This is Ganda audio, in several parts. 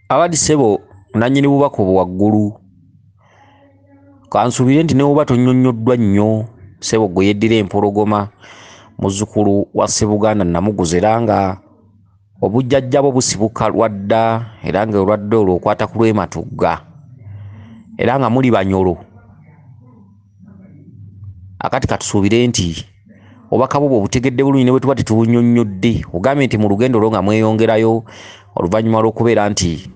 Abadde ssebo nannyini bubaka obwo waggulu kansubire nti ne bwoba tonnyonnyoddwa nnyo ssebo gwe yeddira empologoma muzzukulu wa Ssebuganda Namuguzi era nga obujjajjabo busibuka lwadda era nga olwadda olwo okwata ku lw'ematugga era nga muli Banyolo. Akati katusuubire nti obubaka bwo obutegedde bulungi ne bwe tuba tetubunnyonnyodde ogambye nti mu lugendo lwo nga mweyongerayo oluvannyuma lw'okubeera nti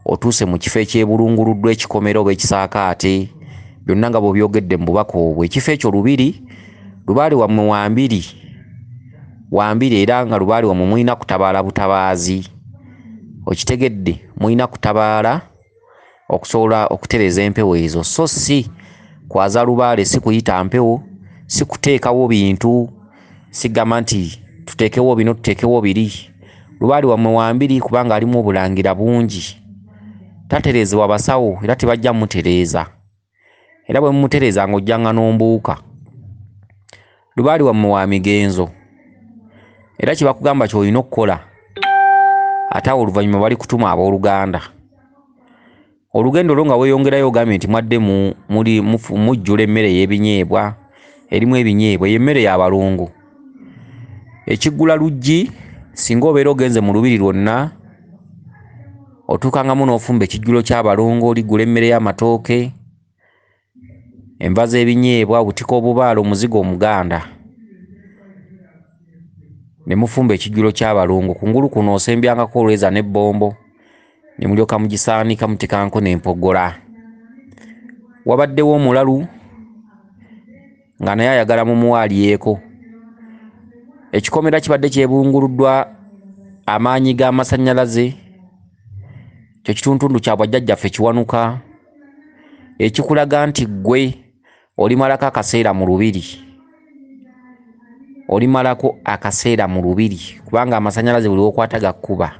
otuuse mu kifo ekyebulunguluddwa ekikomera oba ekisaakaate byonna nga bw'obyogedde mu bubaka obwo. Ekifo ekyo Lubaale wammwe wambiri era nga Lubaale wammwe mulina kutabaala butabaazi. Okitegedde mulina kutabaala okusobola okutereeza empewo ezo, so si kwaza Lubaale, si kuyita mpewo, si kuteekawo bintu, sigamba nti tuteekewo bino tuteekewo biri. Lubaale wammwe wambiri kubanga alimu obulangira bungi. Tatereezebwa basawo era tebajja mutereeza, era bwe mumutereeza ng'ojjanga n'ombuuka. Lubaale wammwe wa migenzo era kye bakugamba ky'olina okukola ate awo oluvannyuma bali kutuma abooluganda. Olugendo lwo nga weeyongerayo ogambye nti mwadde mujjula emmere ey'ebinyeebwa, erimu ebinyeebwa, eyo emmere y'abalongo. Ekiggula luggi singa obeera ogenze mu lubiri lwonna otuukangamu n'ofumba ekijjulo ky'abalongo, oligula emmere y'amatooke, enva z'ebinyeebwa, obutiko obubaala, omuzigo omuganda, ne mufumba ekijjulo ky'abalongo. Kungulu kuno osembyangako olweza n'ebbombo ne mulyoka mugisaanika mutekanko n'empogola. Wabaddewo omulalu nga naye ayagala mumuwaalyeko. Ekikomera kibadde kyebulunguluddwa amaanyi g'amasannyalaze, kyo kituntundu kya bwajjajjaffe Kiwanuka, ekikulaga nti ggwe olimalako akaseera mu lubiri. Olimalako akaseera mu lubiri kubanga amasannyalaze buli w'okwata gakkuba.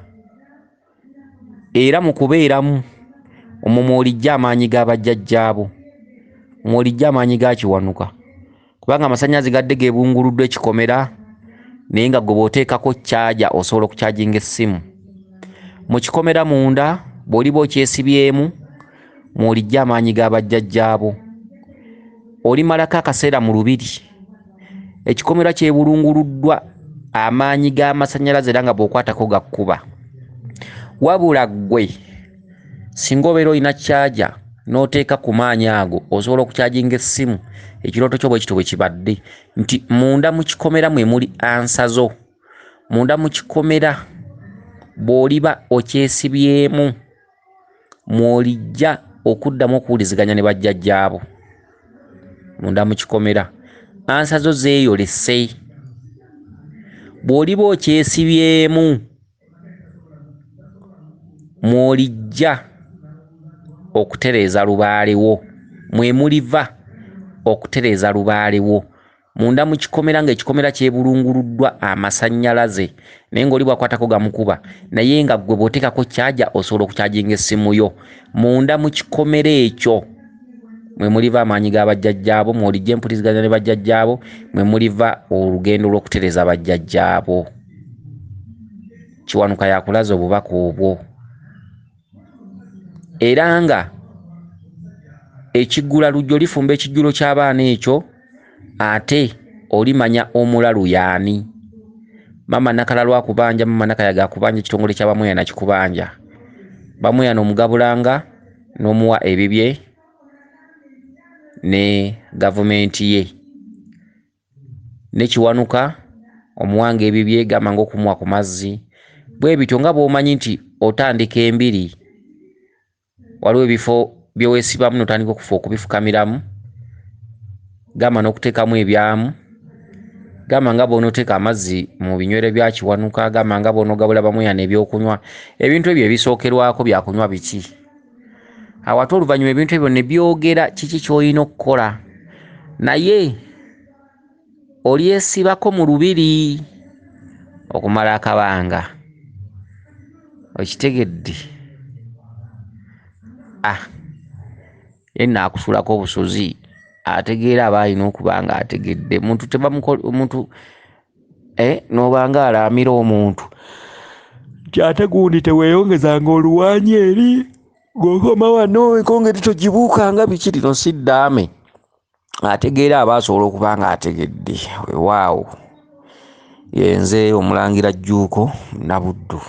Era mu kubeeramu omwo mw'olijja amaanyi g'abajjajjaabo, mw'olijja amaanyi ga Kiwanuka kubanga amasannyalaze gadde geebunguluddwa ekikomera naye nga gwe bw'oteekako caaja osobola okucaaginga essimu. Mu kikomera munda bw'oliba okyesibyemu mw'olijja amaanyi g'abajjajjaabo. Olimalako akaseera mu lubiri. Ekikomera kyebulunguluddwa amaanyi g'amasannyalaze era nga bw'okwatako gakkuba. Wabula ggwe singa obeera olina caaja n'oteeka ku maanyi ago osobola okucaaginga essimu, ekirooto kyo bwe kityo bwe kibadde nti munda mu kikomera mwe muli ansazo. Munda mu kikomera bw'oliba okyesibyemu mw'olijja okuddamu okuwuliziganya ne bajjajjaabo. Munda mu kikomera ansazo zeeyolese. Bw'oliba okyesibyemu mw'olijja okutereeza Lubaale wo, mwe muliva okutereeza Lubaale wo. Munda mu kikomera ng'ekikomera kyebulunguluddwa amasannyalaze naye ng'oli bw'akwatako gamukuba naye nga ggwe bw'oteekako caaja osobola okucaaginga essimu yo. Munda mu kikomera ekyo mwe muliva amaanyi g'abajjajjaabo, mw'olijja empuliziganya ne bajjajjaabo, mwe muliva olugendo lw'okutereeza bajjajjaabo. Kiwanuka yakulaza obubaka obwo. Era nga ekiggula lujja olifumba ekijjulo ky'abaana ekyo ate olimanya omulalu yaani. Mama Nakalalu akubanja, Mama Nakayaga akubanja, ekitongole kya Bamweya nakikubanja. Bamweya n'omugabulanga n'omuwa ebibye ne gavumenti ye. Ne Kiwanuka omuwanga ebibye gamba ng'okumuwa ku mazzi. Bwe bityo nga bw'omanyi nti otandika embiri waliwo ebifo byeweesibamu n'otandika okufa okubifukkamiramu, gamba n'okuteekamu ebyamu, gamba nga bw'onooteeka amazzi mu binywero bya Kiwanuka, gamba nga bw'onoogabula Bamweya n'ebyokunywa. Ebintu ebyo ebisookerwako byakunywa biki? Awo ate oluvannyuma ebintu ebyo ne byogera kiki ky'olina okukola, naye olyesibako mu lubiri okumala akabanga. Okitegedde? Ye naakusuulako obusozi ategeera aba alina okuba nga ategedde. Omuntu n'oba nga alaamira omuntu nti ate gundi teweeyongezanga oluwaanyi eri ng'okoma wano ekongeri togibuukanga biki lino si ddaame. Ategeera aba asobola okuba nga ategedde. Weewaawo yenze Omulangira Jjuuko Nabuddu.